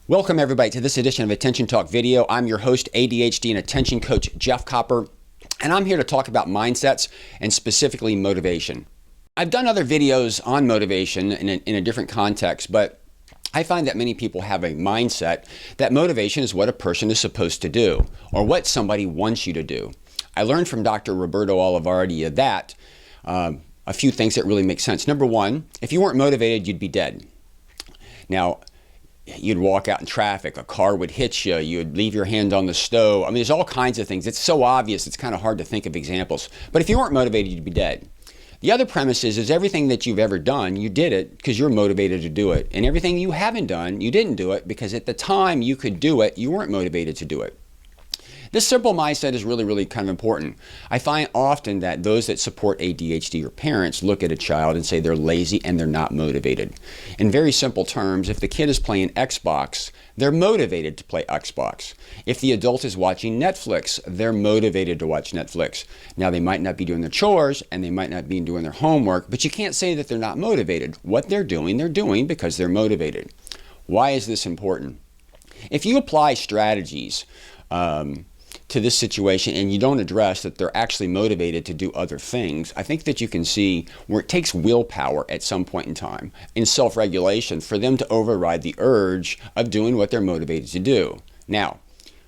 Welcome everybody to this edition of Attention Talk Video. I'm your host, ADHD and Attention Coach Jeff Copper, and I'm here to talk about mindsets and specifically motivation. I've done other videos on motivation in a different context, but I find that many people have a mindset that motivation is what a person is supposed to do or what somebody wants you to do. I learned from Dr. Roberto Olivardi that a few things that really make sense. Number one, if you weren't motivated, you'd be dead. Now, you'd walk out in traffic, a car would hit you, you'd leave your hand on the stove. I mean, there's all kinds of things. It's so obvious, it's kind of hard to think of examples. But if you weren't motivated, you'd be dead. The other premise is everything that you've ever done, you did it because you're motivated to do it. And everything you haven't done, you didn't do it because at the time you could do it, you weren't motivated to do it. This simple mindset is really kind of important. I find often that those that support ADHD or parents look at a child and say they're lazy and they're not motivated. In very simple terms, if the kid is playing Xbox, they're motivated to play Xbox. If the adult is watching Netflix, they're motivated to watch Netflix. Now, they might not be doing their chores and they might not be doing their homework, but you can't say that they're not motivated. What they're doing because they're motivated. Why is this important? If you apply strategies to this situation and you don't address that they're actually motivated to do other things, I think that you can see where it takes willpower at some point in time in self-regulation for them to override the urge of doing what they're motivated to do. Now,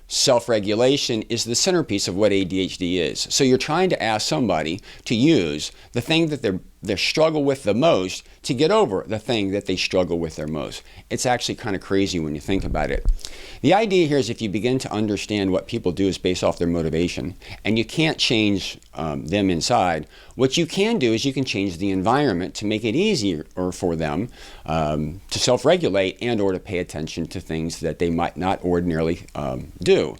self-regulation is the centerpiece of what ADHD is. So you're trying to ask somebody to use the thing that they struggle with the most to get over the thing that they struggle with the most. It's actually kind of crazy when you think about it. The idea here is if you begin to understand what people do is based off their motivation, and you can't change them inside, what you can do is you can change the environment to make it easier for them to self-regulate and or to pay attention to things that they might not ordinarily do.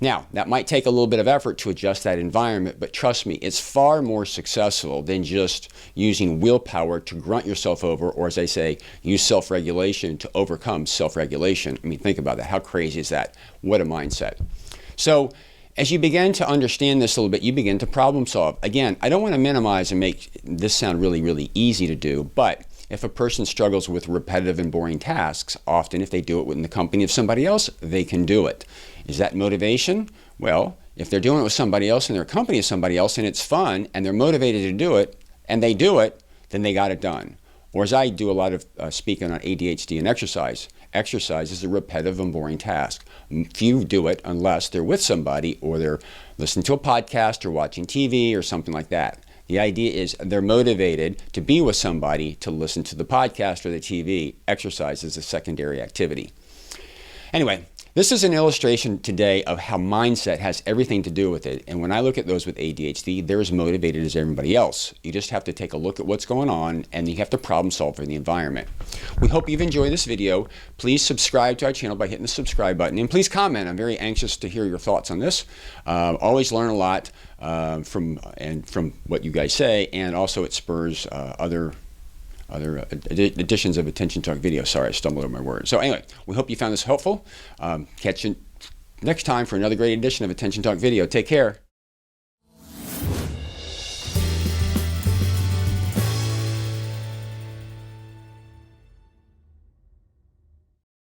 Now, that might take a little bit of effort to adjust that environment, but trust me, it's far more successful than just using willpower to grunt yourself over, or as I say, use self-regulation to overcome self-regulation. I mean, think about that. How crazy is that? What a mindset. So, as you begin to understand this a little bit, you begin to problem solve. Again, I don't want to minimize and make this sound really easy to do, but if a person struggles with repetitive and boring tasks, often if they do it in the company of somebody else, they can do it. Is that motivation? Well, if they're doing it with somebody else in their company of somebody else and it's fun and they're motivated to do it and they do it, then they got it done. Or as I do a lot of speaking on ADHD and exercise. Exercise is a repetitive and boring task. Few do it unless they're with somebody or they're listening to a podcast or watching TV or something like that. The idea is they're motivated to be with somebody to listen to the podcast or the TV. Exercise is a secondary activity. Anyway, this is an illustration today of how mindset has everything to do with it. And when I look at those with ADHD, they're as motivated as everybody else. You just have to take a look at what's going on and you have to problem solve for the environment. We hope you've enjoyed this video. Please subscribe to our channel by hitting the subscribe button. And please comment. I'm very anxious to hear your thoughts on this. Always learn a lot from what you guys say, and also it spurs other editions of Attention Talk Video. Sorry, I stumbled over my words. So anyway, we hope you found this helpful. Catch you next time for another great edition of Attention Talk Video. Take care.